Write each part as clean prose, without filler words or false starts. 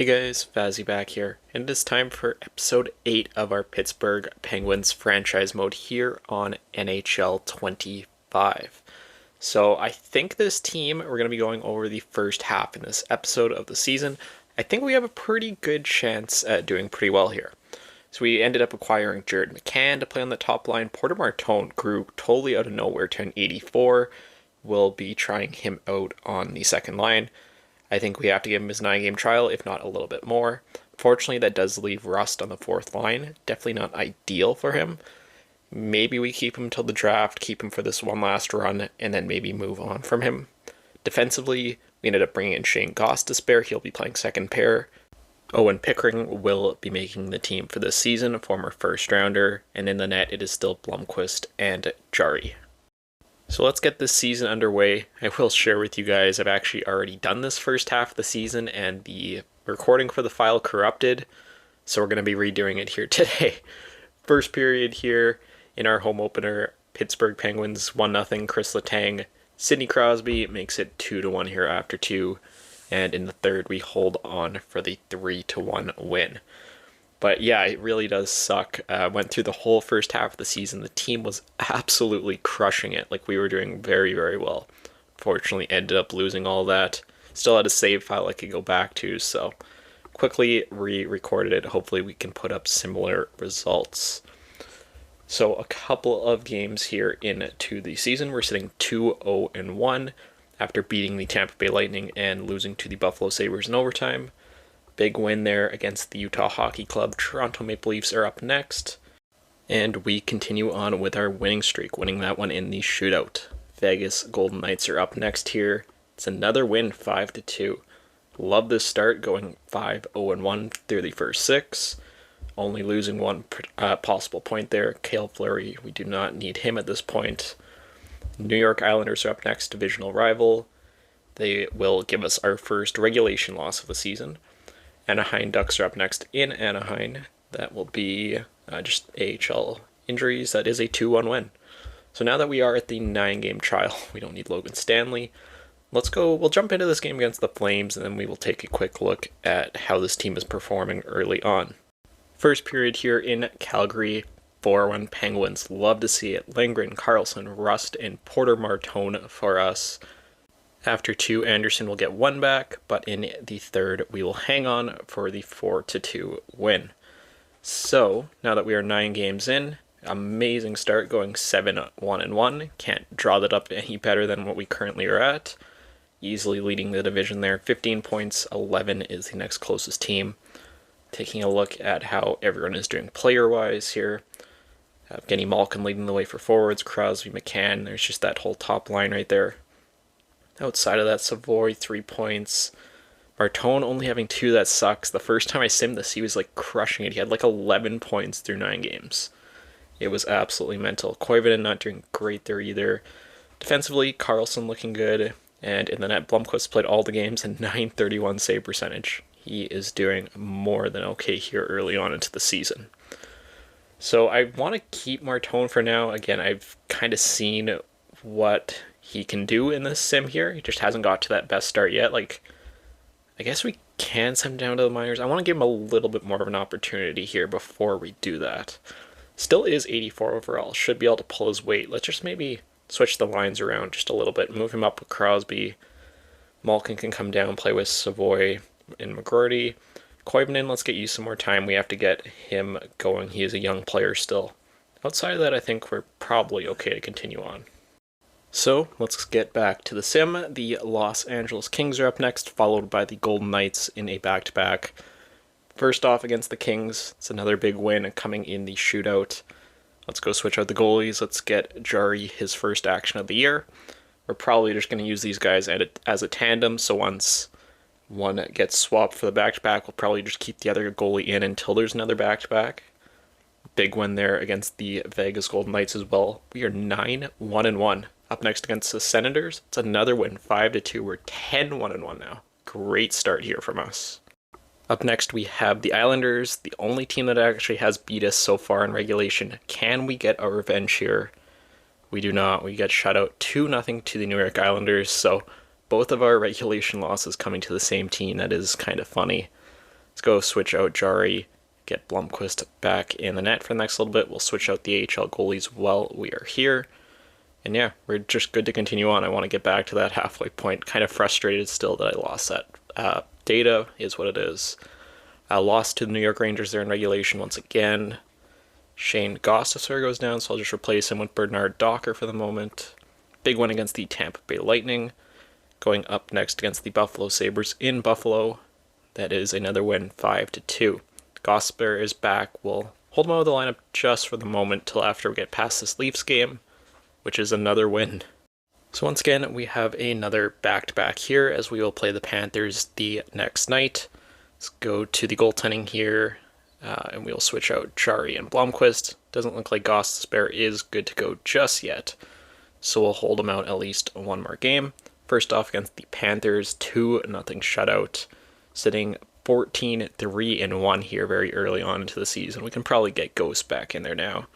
Hey guys, Fazzy back here, and it is time for episode 8 of our Pittsburgh Penguins franchise mode here on NHL 25. So I think this team, we're going to be going over the first half in this episode of the season. I think we have a pretty good chance at doing pretty well here. So we ended up acquiring Jared McCann to play on the top line. Porter Martone grew totally out of nowhere to an 84. We'll be trying him out on the second line. I think we have to give him his 9-game trial, if not a little bit more. Fortunately, that does leave Rust on the fourth line. Definitely not ideal for him. Maybe we keep him till the draft, keep him for this one last run, and then maybe move on from him. Defensively, we ended up bringing in Shane Goss to spare. He'll be playing second pair. Owen Pickering will be making the team for this season, a former first rounder. And in the net, it is still Blomqvist and Jari. So let's get this season underway. I will share with you guys, I've actually already done this first half of the season and the recording for the file corrupted. So we're going to be redoing it here today. First period here in our home opener, Pittsburgh Penguins 1-0, Chris Letang. Sidney Crosby makes it 2-1 here after 2. And in the third, we hold on for the 3-1 win. But yeah, it really does suck. Went through the whole first half of the season. The team was absolutely crushing it. Like, we were doing very, very well. Fortunately, ended up losing all that. Still had a save file I could go back to, so quickly re-recorded it. Hopefully we can put up similar results. So a couple of games here into the season. We're sitting 2-0-1 after beating the Tampa Bay Lightning and losing to the Buffalo Sabres in overtime. Big win there against the Utah Hockey Club. Toronto Maple Leafs are up next. And we continue on with our winning streak, winning that one in the shootout. Vegas Golden Knights are up next here. It's another win, 5-2. Love this start, going 5-0-1 through the first 6. Only losing one possible point there. Cale Fleury, we do not need him at this point. New York Islanders are up next, divisional rival. They will give us our first regulation loss of the season. Anaheim Ducks are up next in Anaheim. That will be just AHL injuries. That is a 2-1 win. So now that we are at the 9-game trial, we don't need Logan Stanley. Let's go. We'll jump into this game against the Flames, and then we will take a quick look at how this team is performing early on. First period here in Calgary, 4-1 Penguins. Love to see it. Lindgren, Carlson, Rust, and Porter Martone for us. After 2, Anderson will get 1 back, but in the third, we will hang on for the 4-2 win. So, now that we are 9 games in, amazing start, going 7-1-1. Can't draw that up any better than what we currently are at. Easily leading the division there. 15 points, 11 is the next closest team. Taking a look at how everyone is doing player-wise here. Evgeny Malkin leading the way for forwards, Crosby, McCann. There's just that whole top line right there. Outside of that, Savoy, 3 points. Martone only having 2, that sucks. The first time I simmed this, he was like crushing it. He had like 11 points through 9 games. It was absolutely mental. Koivunen not doing great there either. Defensively, Carlson looking good. And in the net, Blomqvist played all the games and .931 save percentage. He is doing more than okay here early on into the season. So I want to keep Martone for now. Again, I've kind of seen what he can do in this sim here. He just hasn't got to that best start yet. Like, I guess we can send him down to the minors. I want to give him a little bit more of an opportunity here before we do that. Still is 84 overall. Should be able to pull his weight. Let's just maybe switch the lines around just a little bit. Move him up with Crosby. Malkin can come down, play with Savoy and McGroarty. Koivunen, let's get you some more time. We have to get him going. He is a young player still. Outside of that, I think we're probably okay to continue on. So, let's get back to the sim. The Los Angeles Kings are up next, followed by the Golden Knights in a back-to-back. First off, against the Kings, it's another big win coming in the shootout. Let's go switch out the goalies. Let's get Jari his first action of the year. We're probably just going to use these guys as a tandem, so once one gets swapped for the back-to-back, we'll probably just keep the other goalie in until there's another back-to-back. Big win there against the Vegas Golden Knights as well. We are 9-1-1. Up next against the Senators, it's another win, 5-2. We're 10-1-1 now. Great start here from us. Up next, we have the Islanders, the only team that actually has beat us so far in regulation. Can we get our revenge here? We do not. We get shut out 2-0 to the New York Islanders, so both of our regulation losses coming to the same team. That is kind of funny. Let's go switch out Jari, get Blomqvist back in the net for the next little bit. We'll switch out the AHL goalies while we are here. And yeah, we're just good to continue on. I want to get back to that halfway point. Kind of frustrated still that I lost that. Data is what it is. Lost to the New York Rangers there in regulation once again. Shane Gostisar goes down, so I'll just replace him with Bernard Docker for the moment. Big win against the Tampa Bay Lightning. Going up next against the Buffalo Sabres in Buffalo. That is another win, 5-2. Gostisar is back. We'll hold him out of the lineup just for the moment till after we get past this Leafs game, which is another win. So once again, we have another back-to-back here as we will play the Panthers the next night. Let's go to the goaltending here, and we'll switch out Jari and Blomqvist. Doesn't look like Gostisar is good to go just yet, so we'll hold him out at least one more game. First off against the Panthers, 2-0 shutout, sitting 14-3-1 here very early on into the season. We can probably get Ghost back in there now.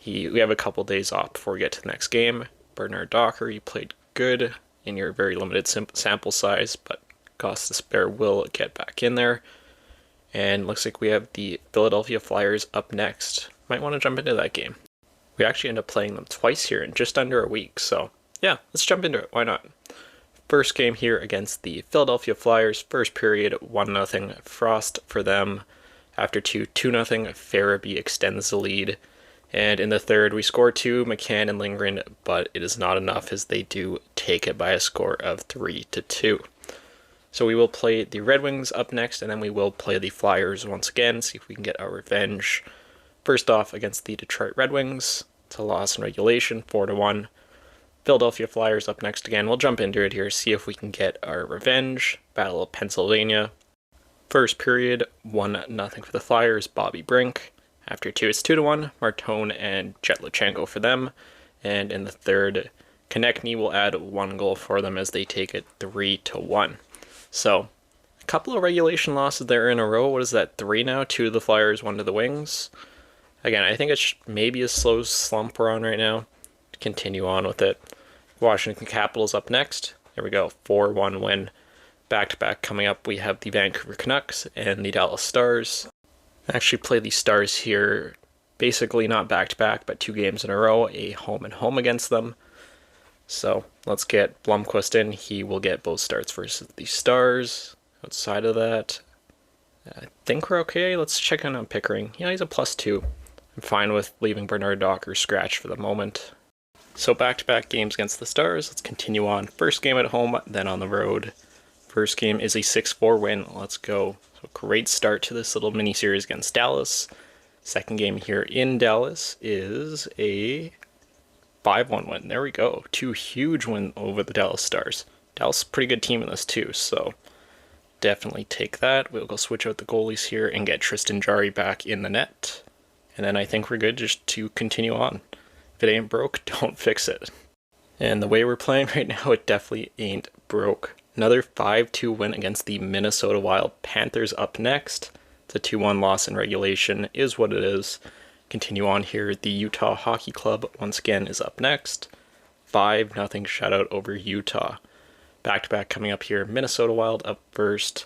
We have a couple days off before we get to the next game. Bernard Docker, you played good in your very limited sample size, but Gostisar will get back in there. And looks like we have the Philadelphia Flyers up next. Might want to jump into that game. We actually end up playing them twice here in just under a week, so yeah, let's jump into it. Why not? First game here against the Philadelphia Flyers. First period, 1-0 Frost for them. After 2-0, Farabee extends the lead. And in the third, we score 2, McCann and Lindgren, but it is not enough as they do take it by a score of 3-2. So we will play the Red Wings up next, and then we will play the Flyers once again, see if we can get our revenge. First off, against the Detroit Red Wings. It's a loss in regulation, 4-1. Philadelphia Flyers up next again. We'll jump into it here, see if we can get our revenge. Battle of Pennsylvania. First period, 1-0 for the Flyers, Bobby Brink. After 2, it's 2-1, Martone and Jetlachenko for them. And in the third, Konechny will add 1 goal for them as they take it 3-1. So, a couple of regulation losses there in a row. What is that, 3 now? 2 to the Flyers, 1 to the Wings. Again, I think it's maybe a slow slump we're on right now. Continue on with it. Washington Capitals up next. There we go, 4-1 win. Back-to-back coming up, we have the Vancouver Canucks and the Dallas Stars. Actually play the Stars here, basically not back-to-back, but 2 games in a row, a home and home against them. So let's get Blomqvist in. He will get both starts versus the Stars. Outside of that, I think we're okay. Let's check in on Pickering. Yeah, he's a +2. I'm fine with leaving Bernard Docker scratch for the moment. So back-to-back games against the Stars. Let's continue on. First game at home, then on the road. First game is a 6-4 win. Let's go. So great start to this little mini-series against Dallas. Second game here in Dallas is a 5-1 win. There we go. 2 huge wins over the Dallas Stars. Dallas is a pretty good team in this too, so definitely take that. We'll go switch out the goalies here and get Tristan Jarry back in the net. And then I think we're good just to continue on. If it ain't broke, don't fix it. And the way we're playing right now, it definitely ain't broke. Another 5-2 win against the Minnesota Wild. Panthers up next. It's a 2-1 loss in regulation, is what it is. Continue on here. The Utah Hockey Club, once again, is up next. 5-0 shutout over Utah. Back-to-back coming up here. Minnesota Wild up first.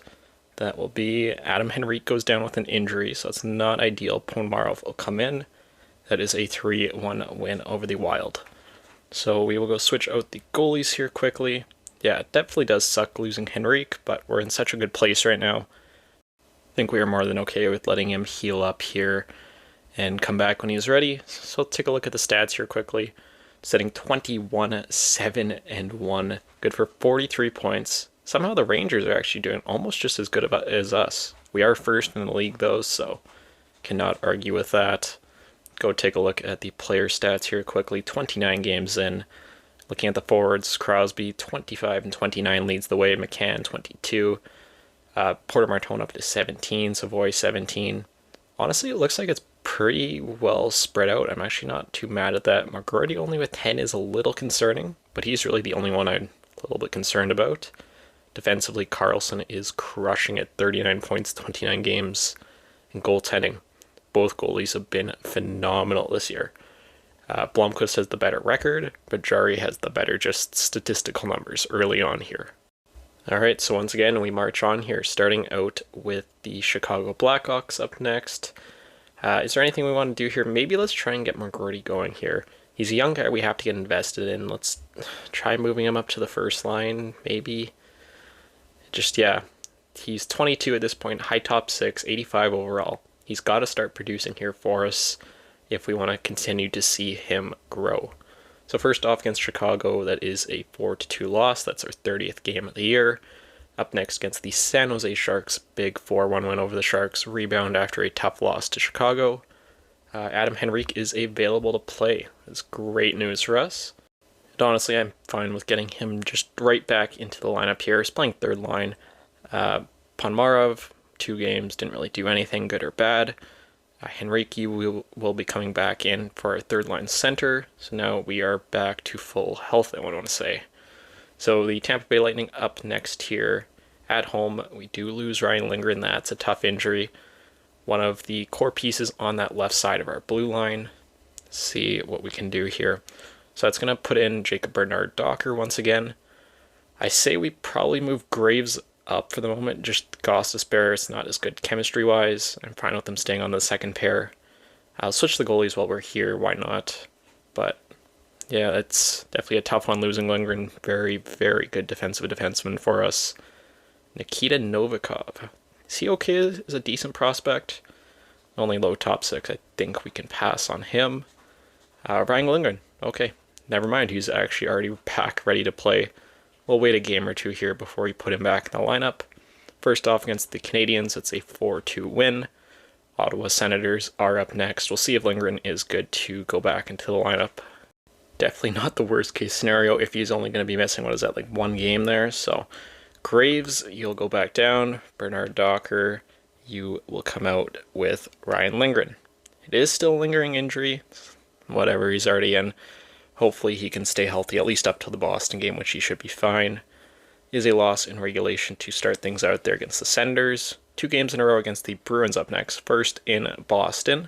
That will be Adam Henrique goes down with an injury, so it's not ideal. Ponomarov will come in. That is a 3-1 win over the Wild. So we will go switch out the goalies here quickly. Yeah, it definitely does suck losing Henrique, but we're in such a good place right now. I think we are more than okay with letting him heal up here and come back when he's ready. So let's take a look at the stats here quickly. Setting 21-7-1, good for 43 points. Somehow the Rangers are actually doing almost just as good as us. We are first in the league though, so cannot argue with that. Go take a look at the player stats here quickly. 29 games in. Looking at the forwards, Crosby 25-29 leads the way. McCann 22. Porter Martone up to 17. Savoy 17. Honestly, it looks like it's pretty well spread out. I'm actually not too mad at that. McGrady only with 10 is a little concerning, but he's really the only one I'm a little bit concerned about. Defensively, Carlson is crushing it. 39 points, 29 games. And goaltending, both goalies have been phenomenal this year. Blomqvist has the better record, but Jari has the better just statistical numbers early on here. All right, so once again, we march on here, starting out with the Chicago Blackhawks up next. Is there anything we want to do here? Maybe let's try and get McGroarty going here. He's a young guy we have to get invested in. Let's try moving him up to the first line, maybe. Yeah. He's 22 at this point, high top 6, 85 overall. He's got to start producing here for us if we want to continue to see him grow. So first off against Chicago, that is a 4-2 loss. That's our 30th game of the year. Up next against the San Jose Sharks, big 4-1 win over the Sharks. Rebound after a tough loss to Chicago. Adam Henrique is available to play. That's great news for us. And honestly, I'm fine with getting him just right back into the lineup here. He's playing third line. Ponmarov, 2 games, didn't really do anything good or bad. Henrique will be coming back in for our third line center. So now we are back to full health, I want to say. So the Tampa Bay Lightning up next here. At home, we do lose Ryan Lindgren. That's a tough injury. One of the core pieces on that left side of our blue line. Let's see what we can do here. So that's going to put in Jacob Bernard-Docker once again. I say we probably move Graves up for the moment. Just Gostisbehere, it's not as good chemistry-wise. I'm fine with them staying on the second pair. I'll switch the goalies while we're here. Why not? But yeah, it's definitely a tough one losing Lindgren. Very, very good defenseman for us. Nikita Novikov. Is he okay as a decent prospect? Only low top 6. I think we can pass on him. Ryan Lindgren. Okay, never mind. He's actually already back, ready to play. We'll wait a game or two here before we put him back in the lineup. First off against the Canadiens, it's a 4-2 win. Ottawa Senators are up next. We'll see if Lindgren is good to go back into the lineup. Definitely not the worst case scenario if he's only going to be missing, what is that, like 1 game there? So Graves, you'll go back down. Bernard-Docker, you will come out with Ryan Lindgren. It is still a lingering injury. Whatever, he's already in. Hopefully he can stay healthy at least up to the Boston game, which he should be fine. Is a loss in regulation to start things out there against the Senators. 2 games in a row against the Bruins up next. First in Boston.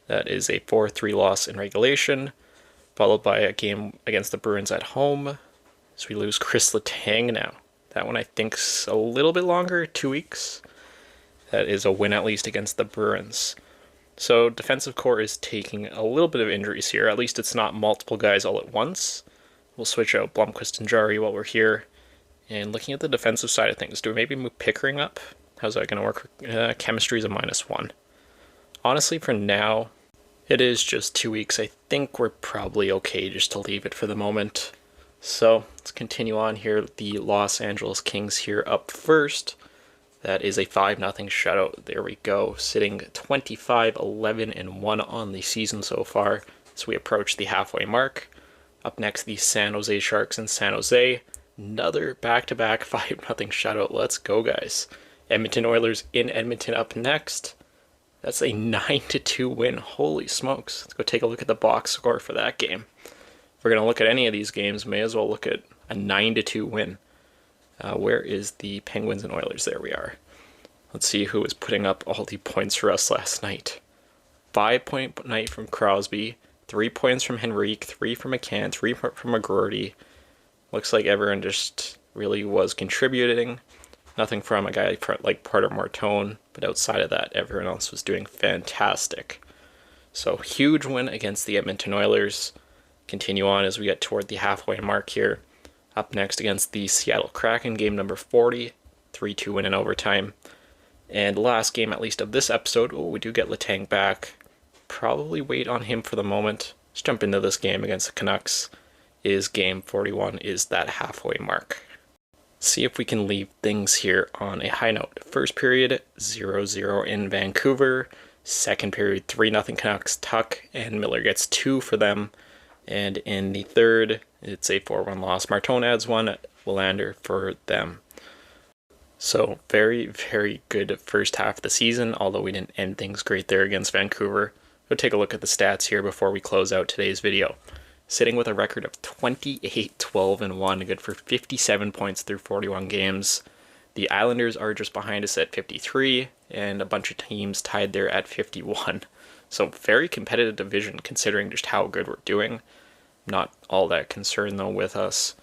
That is a 4-3 loss in regulation, followed by a game against the Bruins at home. So we lose Chris Letang now. That one I think's a little bit longer, 2 weeks. That is a win at least against the Bruins. So defensive core is taking a little bit of injuries here. At least it's not multiple guys all at once. We'll switch out Blomqvist and Jari while we're here. And looking at the defensive side of things, do we maybe move Pickering up? How's that going to work? Chemistry is a -1. Honestly, for now, it is just 2 weeks. I think we're probably okay just to leave it for the moment. So let's continue on here. The Los Angeles Kings here up first. That is a 5-0 shutout. There we go. Sitting 25-11-1 on the season so far. So we approach the halfway mark. Up next, the San Jose Sharks in San Jose. Another back-to-back 5-0 shutout. Let's go, guys. Edmonton Oilers in Edmonton up next. That's a 9-2 win. Holy smokes. Let's go take a look at the box score for that game. If we're going to look at any of these games, may as well look at a 9-2 win. Where is the Penguins and Oilers? There we are. Let's see who was putting up all the points for us last night. 5-point night from Crosby, 3 points from Henrique, 3 from McCann, 3 from McGroarty. Looks like everyone just really was contributing. Nothing from a guy like Porter Martone, but outside of that, everyone else was doing fantastic. So huge win against the Edmonton Oilers. Continue on as we get toward the halfway mark here. Up next against the Seattle Kraken, game number 40, 3-2 win in overtime. And last game, at least of this episode, we do get Letang back. Probably wait on him for the moment. Let's jump into this game against the Canucks. Is game 41, is that halfway mark. See if we can leave things here on a high note. First period, 0-0 in Vancouver. Second period, 3-0 Canucks. Tuck and Miller gets 2 for them. And in the third, it's a 4-1 loss. Martone adds 1, Willander for them. So very, very good first half of the season, although we didn't end things great there against Vancouver. We'll take a look at the stats here before we close out today's video. Sitting with a record of 28-12-1, good for 57 points through 41 games. The Islanders are just behind us at 53, and a bunch of teams tied there at 51. So very competitive division considering just how good we're doing. Not all that concerned though with us.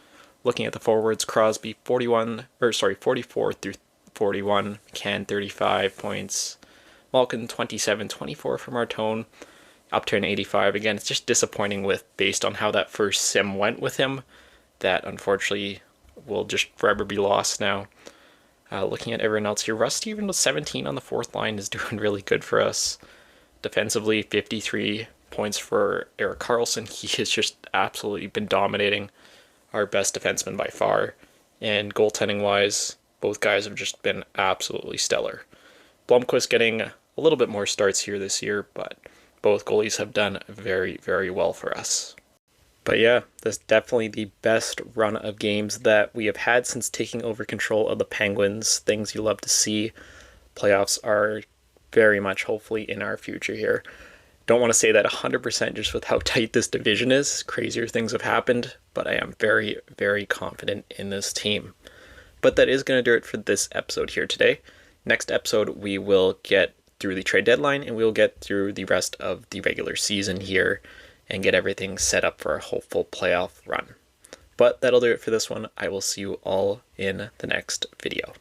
looking at the forwards, Crosby 44 through 41, McCann 35 points, Malkin 27, 24 for Martone, Upton 85. Again, it's just disappointing based on how that first sim went with him. That unfortunately will just forever be lost now. Looking at everyone else here, Russ Stevens with 17 on the fourth line is doing really good for us. Defensively, 53 points for Erik Karlsson. He has just absolutely been dominating, our best defenseman by far. And goaltending-wise, both guys have just been absolutely stellar. Blomqvist getting a little bit more starts here this year, but both goalies have done very, very well for us. But yeah, this is definitely the best run of games that we have had since taking over control of the Penguins. Things you love to see. Playoffs are very much hopefully in our future here. Don't want to say that 100% just with how tight this division is. Crazier things have happened, but I am very, very confident in this team. But that is going to do it for this episode here today. Next episode, we will get through the trade deadline and we'll get through the rest of the regular season here and get everything set up for a hopeful playoff run. But that'll do it for this one. I will see you all in the next video.